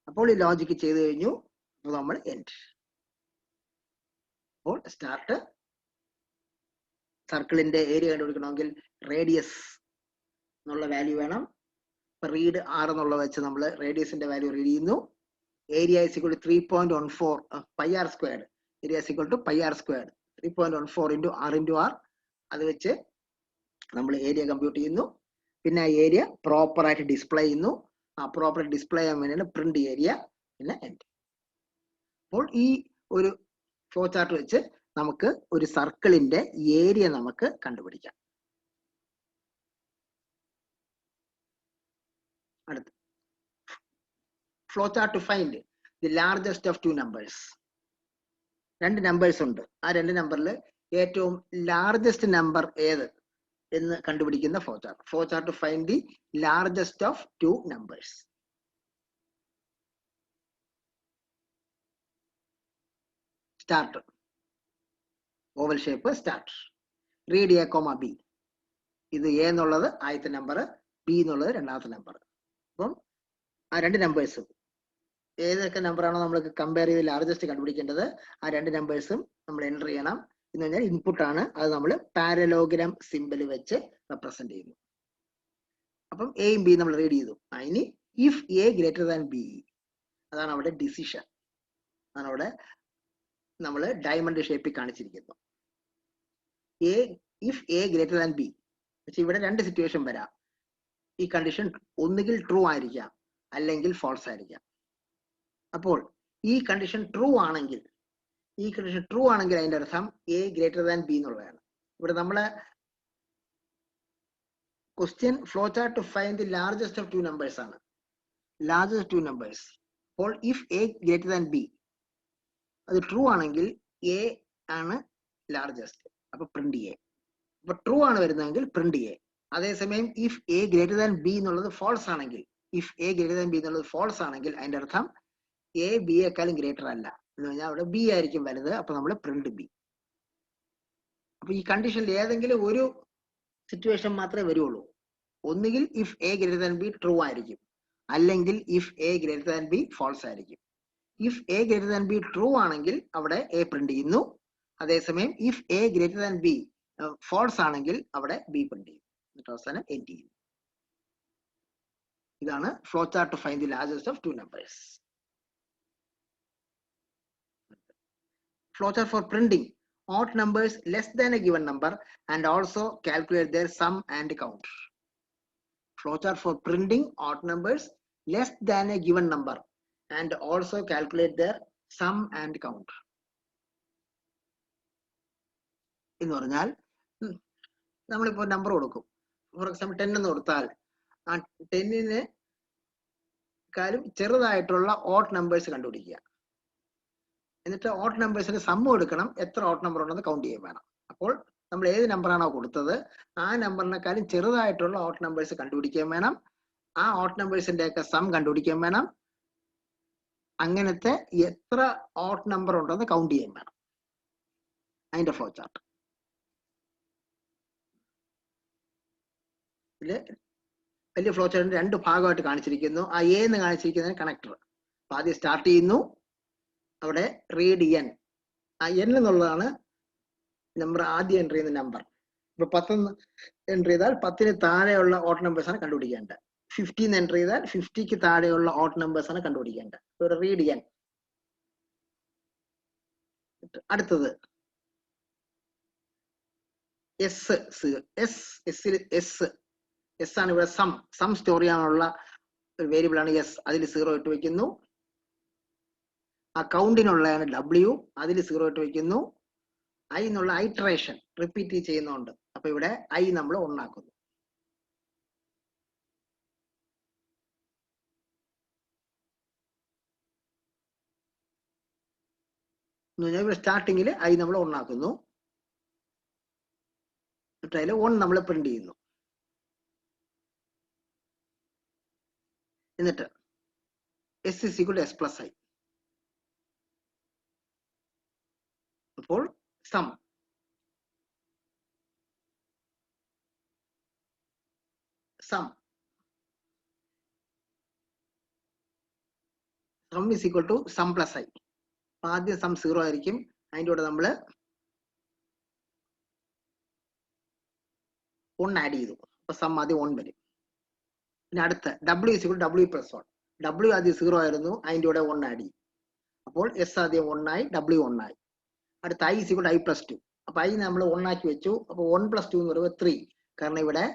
അപ്പോൾ ഈ ലോജിക്ക് ചെയ്ത് കഴിഞ്ഞു. അപ്പോൾ നമ്മൾ എൻഡ്. അപ്പോൾ സ്റ്റാർട്ട്. സർക്കിളിന്റെ ഏരിയ കണ്ടുപിടിക്കണമെങ്കിൽ റേഡിയസ് എന്നുള്ള വാല്യൂ വേണം. ഇപ്പൊ റീഡ് ആർ എന്നുള്ള വെച്ച് നമ്മൾ റേഡിയസിന്റെ വാല്യൂ റീഡ് ചെയ്യുന്നു. Area is equal to 3.14 πr squared. Area is equal to πr squared 3.14 into r into r. അത് വെച്ച് നമ്മൾ ഏരിയ കമ്പ്യൂട്ട് ചെയ്യുന്നു. പിന്നെ ആ ഏരിയ പ്രോപ്പർ ആയിട്ട് ഡിസ്പ്ലേ ചെയ്യുന്നു. ആ പ്രോപ്പർ ഡിസ്പ്ലേ ചെയ്യാൻ വേണ്ടിയാണ് പ്രിന്റ് ഏരിയ, പിന്നെ എൻഡ്. അപ്പോൾ ഈ ഒരു ഫ്ലോ ചാർട്ട് വെച്ച് നമുക്ക് ഒരു സർക്കിളിന്റെ ഏരിയ നമുക്ക് കണ്ടുപിടിക്കാം. അടുത്ത flow chart to find the largest of two numbers. രണ്ട് നമ്പേഴ്സ് ഉണ്ട്. ആ രണ്ട് നമ്പറിൽ ഏറ്റവും ലാർജസ്റ്റ് നമ്പർ ഏത് എന്ന് കണ്ടുപിടിക്കുന്ന flow chart. Flow chart to find the largest of two numbers. Start. Oval shape start. Read A comma B. ഇത് എ എന്നുള്ളത് ആദ്യത്തെ നമ്പർ, ബി എന്നുള്ളത് രണ്ടാമത്തെ നമ്പർ. അപ്പം ആ രണ്ട് നമ്പേഴ്സും ഏതൊക്കെ നമ്പറാണോ നമ്മൾക്ക് കമ്പയർ ചെയ്ത് ലാർജസ്റ്റ് കണ്ടുപിടിക്കേണ്ടത്, ആ രണ്ട് നമ്പേഴ്സും നമ്മൾ എൻ്റർ ചെയ്യണം. എന്ന് പറഞ്ഞാൽ ഇൻപുട്ട് ആണ്, അത് നമ്മൾ പാരലോഗ്രാം സിമ്പിൾ വെച്ച് റെപ്രസെന്റ് ചെയ്യുന്നു. അപ്പം എയും ബി നമ്മൾ റീഡ് ചെയ്തു. ഇനി if A greater than B, അതാണ് അവിടെ ഡിസിഷൻ, അതാണ് അവിടെ നമ്മൾ ഡയമണ്ട് ഷേപ്പിൽ കാണിച്ചിരിക്കുന്നു. If A greater than B, പക്ഷെ ഇവിടെ രണ്ട് സിറ്റുവേഷൻ വരാം. ഈ കണ്ടീഷൻ ഒന്നുകിൽ ട്രൂ ആയിരിക്കാം അല്ലെങ്കിൽ ഫോൾസ് ആയിരിക്കാം. അപ്പോൾ ഈ കണ്ടീഷൻ ട്രൂ ആണെങ്കിൽ അതിന്റെ അർത്ഥം എ ഗ്രേറ്റർ ദാൻ ബി എന്നുള്ളതാണ്. ഇവിടെ നമ്മളെ question flow chart to find the largest of two numbers ആണ്. Largest two numbers. അപ്പോൾ if A greater than B, അത് ട്രൂ ആണെങ്കിൽ എ ആണ് ലാർജസ്റ്റ്, അപ്പൊ പ്രിന്റ് എ. അപ്പൊ ട്രൂ ആണ് വരുന്നതെങ്കിൽ പ്രിന്റ് എ. അതേസമയം if A greater than B എന്നുള്ളത് ഫോൾസ് ആണെങ്കിൽ, അതിന്റെ അർത്ഥം എ ബിയേക്കാളും ഗ്രേറ്റർ അല്ല എന്ന് പറഞ്ഞാൽ അവിടെ ബി ആയിരിക്കും വലുത്, അപ്പൊ നമ്മൾ പ്രിന്റ് ബി. അപ്പൊ ഈ കണ്ടീഷനിൽ ഏതെങ്കിലും ഒരു സിറ്റുവേഷൻ മാത്രമേ വരുള്ളൂ. ഒന്നുകിൽ if A greater than b true ആയിരിക്കും, അല്ലെങ്കിൽ if A greater than b false ആയിരിക്കും. If A greater than b true ആണെങ്കിൽ അവിടെ എ പ്രിന്റ് ചെയ്യുന്നു. അതേസമയം if A greater than b false ആണെങ്കിൽ അവിടെ ബി പ്രിന്റ് ചെയ്യും. എന്നിട്ട് അവസാനം എൻഡ് ചെയ്യും. ഇതാണ് flow chart to find the largest of two numbers. Flowchart for printing odd numbers less than a given number and also calculate their sum and count. Flowchart for printing odd numbers less than a given number and also calculate their sum and count. എന്ന് പറഞ്ഞാൽ നമ്മളിപ്പോൾ number കൊടുക്കും. For example 10 എന്ന് കൊടുത്താൽ ആ 10-ന് കാലും ചെറുതായിട്ടുള്ള odd numbers കണ്ടുപിടിക്കുക. എന്നിട്ട് ഓഡ് നമ്പേഴ്സിന് സമ്മ് എടുക്കണം. എത്ര ഓഡ് നമ്പർ ഉണ്ടെന്ന് കൗണ്ട് ചെയ്യാൻ വേണം. അപ്പോൾ നമ്മൾ ഏത് നമ്പറാണോ കൊടുത്തത് ആ നമ്പറിനെക്കാളും ചെറുതായിട്ടുള്ള ഓഡ് നമ്പേഴ്സ് കണ്ടുപിടിക്കാൻ വേണം. ആ ഓഡ് നമ്പേഴ്സിന്റെ ഒക്കെ സം കണ്ടുപിടിക്കാൻ വേണം. അങ്ങനത്തെ എത്ര ഓഡ് നമ്പർ ഉണ്ടെന്ന് കൗണ്ട് ചെയ്യാൻ വേണം. അതിന്റെ ഫ്ലോ ചാർട്ട് ഇതില് വലിയ ഫ്ലോ ചാർട്ടിന്റെ രണ്ട് ഭാഗമായിട്ട് കാണിച്ചിരിക്കുന്നു. ആ എ എന്ന് കാണിച്ചിരിക്കുന്നതിന് കണക്ടർ. അപ്പൊ ആദ്യം സ്റ്റാർട്ട് ചെയ്യുന്നു, അവിടെ റീഡ് എൻ. ആ എൻ എന്നുള്ളതാണ് നമ്പർ ആദ്യം എൻ്റർ ചെയ്യുന്ന നമ്പർ. ഇപ്പൊ 10 എൻ്റർ ചെയ്താൽ 10-ന് താഴെയുള്ള ഓഡ് നമ്പേഴ്സ് ആണ് കണ്ടുപിടിക്കേണ്ടത്. 15 എൻ്റർ ചെയ്താൽ 50-ക്ക് താഴെയുള്ള ഓഡ് നമ്പേഴ്സ് ആണ് കണ്ടുപിടിക്കേണ്ടത്. ഇവിടെ റീഡ് എൻ. അടുത്തത് എസ് ആണ് ഇവിടെ സം സ്റ്റോർ ചെയ്യാനുള്ള ഒരു വേരിയബിൾ ആണ് എസ്. അതിൽ 0 ഇട്ട് വെക്കുന്നു. ആ കൗണ്ടിനുള്ളതാണ് ഡബ്ല്യു, അതിൽ 0 ഇട്ട് വെക്കുന്നു. ഐ എന്നുള്ള ഐട്രേഷൻ റിപ്പീറ്റ് ചെയ്യുന്നുണ്ട്, അപ്പൊ ഇവിടെ ഐ നമ്മൾ ഒന്നാക്കുന്നു. സ്റ്റാർട്ടിങ്ങിൽ ഐ നമ്മൾ ഒന്നാക്കുന്നു, അതിൽ 1 നമ്മൾ പ്രിന്റ് ചെയ്യുന്നു. എന്നിട്ട് s is equal to S plus i. അപ്പോൾ sum is equal to sum plus i. ആദ്യം സം 0 ആയിരിക്കും, അതിൻ്റെ കൂടെ നമ്മൾ 1 ആഡ് ചെയ്തു. അപ്പൊ സം ആദ്യം 1 വരും. പിന്നെ അടുത്ത W is equal W plus 1. W ആദ്യം 0 ആയിരുന്നു, അതിൻ്റെ കൂടെ 1 ആഡ് ചെയ്യും. അപ്പോൾ എസ് ആദ്യം 1 ആയി, ഡബ്ല്യു 1 ആയി. അടുത്ത I is equal I plus 2. അപ്പൊ ഐ നമ്മൾ 1 ആക്കി വെച്ചു. അപ്പൊ 1 + 2 എന്ന് പറയുമ്പോൾ 3. കാരണം ഇവിടെ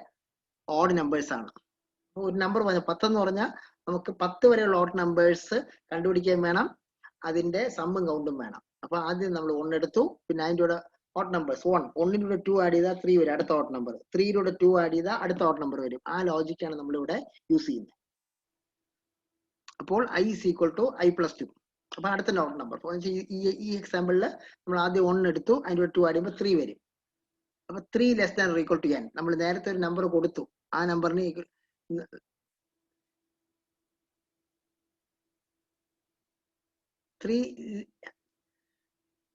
ഓഡ് നമ്പേഴ്സ് ആണ്. ഒരു നമ്പർ പറഞ്ഞ 10 എന്ന് പറഞ്ഞാൽ നമുക്ക് 10 വരെയുള്ള ഓഡ് നമ്പേഴ്സ് കണ്ടുപിടിക്കാൻ വേണം, അതിന്റെ സമ്മും കൗണ്ടും വേണം. അപ്പൊ ആദ്യം നമ്മൾ 1 എടുത്തു, പിന്നെ അതിൻ്റെ കൂടെ ഓഡ് നമ്പേഴ്സ് 1 ന്റെ കൂടെ 2 ആഡ് ചെയ്താൽ 3 വരും, അടുത്ത ഓഡ് നമ്പർ. 3 യുടെ 2 ആഡ് ചെയ്താൽ അടുത്ത ഓഡ് നമ്പർ വരും. ആ ലോജിക്കാണ് നമ്മൾ ഇവിടെ യൂസ് ചെയ്യുന്നത്. അപ്പോൾ I is equal to I plus 2. അപ്പൊ അടുത്ത ഓഡ് നമ്പർ. ഈ എക്സാമ്പിളിൽ നമ്മൾ ആദ്യം 1 എടുത്തു, അതിൻ്റെ കൂടെ 2 ആഡ് ചെയ്യുമ്പോൾ 3 വരും. അപ്പൊ 3 less than or equal to n. നമ്മൾ നേരത്തെ ഒരു നമ്പർ കൊടുത്തു, ആ നമ്പറിന് 3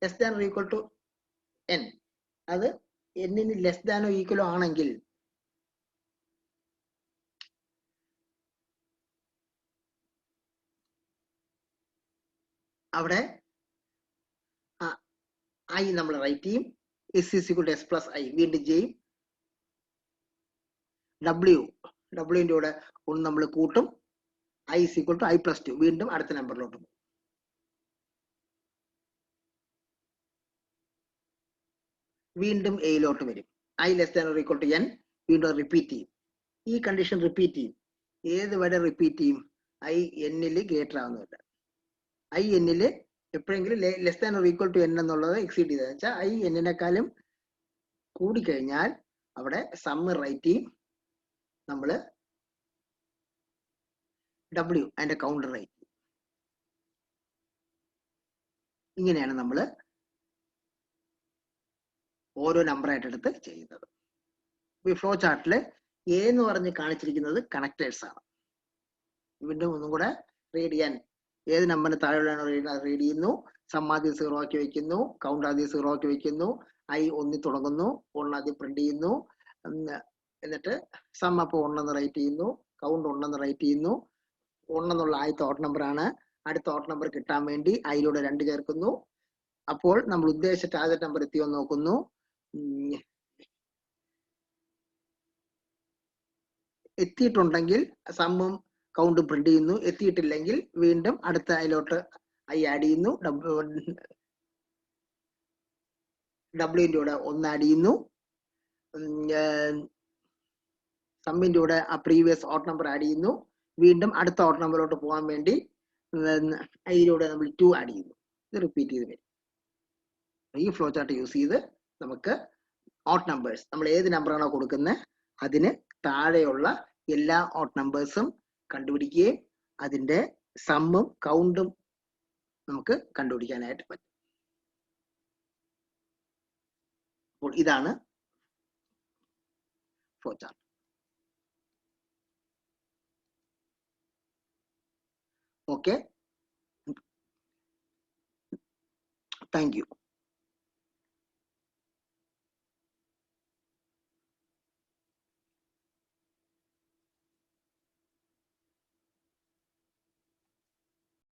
less than or equal to n. അത് n-ന് ലെസ് ദാനോ ഈക്വലോ ആണെങ്കിൽ അവിടെ ഐ നമ്മൾ റൈറ്റ് ചെയ്യും. S is equal to S plus I വീണ്ടും ചെയ്യും. ഡബ്ല്യുവിന്റെ കൂടെ ഒന്ന് നമ്മൾ കൂട്ടും. I is equal to I plus 2 വീണ്ടും അടുത്ത നമ്പറിലോട്ട് പോകും. വീണ്ടും എയിലോട്ട് വരും. I less than or equal to N വീണ്ടും റിപ്പീറ്റ് ചെയ്യും. ഈ കണ്ടീഷൻ റിപ്പീറ്റ് ചെയ്യും. ഏത് വരെ റിപ്പീറ്റ് ചെയ്യും? ഐ എന്നിൽ ഗ്രേറ്റർ ആവുന്നില്ല. ഐ എന്നിൽ എപ്പോഴെങ്കിലും less than or equal to N എന്നുള്ളത് എക്സീഡ് ചെയ്തത് വെച്ചാൽ ഐ എന്നിനേക്കാളും കൂടിക്കഴിഞ്ഞാൽ അവിടെ സമ്മ് റൈറ്റ് ചെയ്യും. നമ്മൾ ഡബ്ല്യു അതിന്റെ കൗണ്ടർ റൈറ്റ് ചെയ്യും. ഇങ്ങനെയാണ് നമ്മൾ ഓരോ നമ്പറായിട്ട് എടുത്ത് ചെയ്യുന്നത്. ഈ ഫ്ലോ ചാർട്ടിൽ എ എന്ന് പറഞ്ഞ് കാണിച്ചിരിക്കുന്നത് കണക്ടേഴ്സ് ആണ്. വീണ്ടും ഒന്നും കൂടെ റീഡ് ചെയ്യാൻ, ഏത് നമ്പറിന് താഴെയുള്ളതാണോ റീഡ് ചെയ്യുന്നു. സം ആദ്യം 0 ആക്കി വെക്കുന്നു, കൗണ്ട് ആദ്യം 0 ആക്കി വെക്കുന്നു, ഐ 1 തുടങ്ങുന്നു, 1 ആദ്യം പ്രിന്റ് ചെയ്യുന്നു, എന്നിട്ട് സം അപ്പോൾ 1 എന്ന് റൈറ്റ് ചെയ്യുന്നു, കൗണ്ട് 1 എന്ന് റൈറ്റ് ചെയ്യുന്നു. 1 എന്നുള്ള ആദ്യത്തെ ഓട്ട് നമ്പർ ആണ്. അടുത്ത ഓട്ട് നമ്പർ കിട്ടാൻ വേണ്ടി ഐയിലൂടെ 2 ചേർക്കുന്നു. അപ്പോൾ നമ്മൾ ഉദ്ദേശിച്ച ടാർഗറ്റ് നമ്പർ എത്തിയോ നോക്കുന്നു. എത്തിയിട്ടുണ്ടെങ്കിൽ സമ്മും കൗണ്ടും പ്രിന്റ് ചെയ്യുന്നു. എത്തിയിട്ടില്ലെങ്കിൽ വീണ്ടും അടുത്ത അതിലോട്ട് ഐ ആഡ് ചെയ്യുന്നു. ഡബ്ല്യുവിന്റെ കൂടെ 1 ആഡ് ചെയ്യുന്നു. സമ്മിന്റെ കൂടെ ആ പ്രീവിയസ് ഓട്ട് നമ്പർ ആഡ് ചെയ്യുന്നു. വീണ്ടും അടുത്ത ഓട്ട് നമ്പറിലോട്ട് പോകാൻ വേണ്ടി ഐയിലൂടെ നമ്മൾ 2 ആഡ് ചെയ്യുന്നു. ഇത് റിപ്പീറ്റ് ചെയ്ത് വരും. ഈ ഫ്ലോ ചാർട്ട് യൂസ് ചെയ്ത് നമുക്ക് ഓട്ട് നമ്പേഴ്സ് നമ്മൾ ഏത് നമ്പറാണോ കൊടുക്കുന്നത് അതിന് താഴെയുള്ള എല്ലാ ഓട്ട് നമ്പേഴ്സും കണ്ടുപിടിക്കുകയും അതിന്റെ സമ്മും കൗണ്ടും നമുക്ക് കണ്ടുപിടിക്കാനായിട്ട് പറ്റും. അപ്പോൾ ഇതാണ് flow chart. Okay, thank you.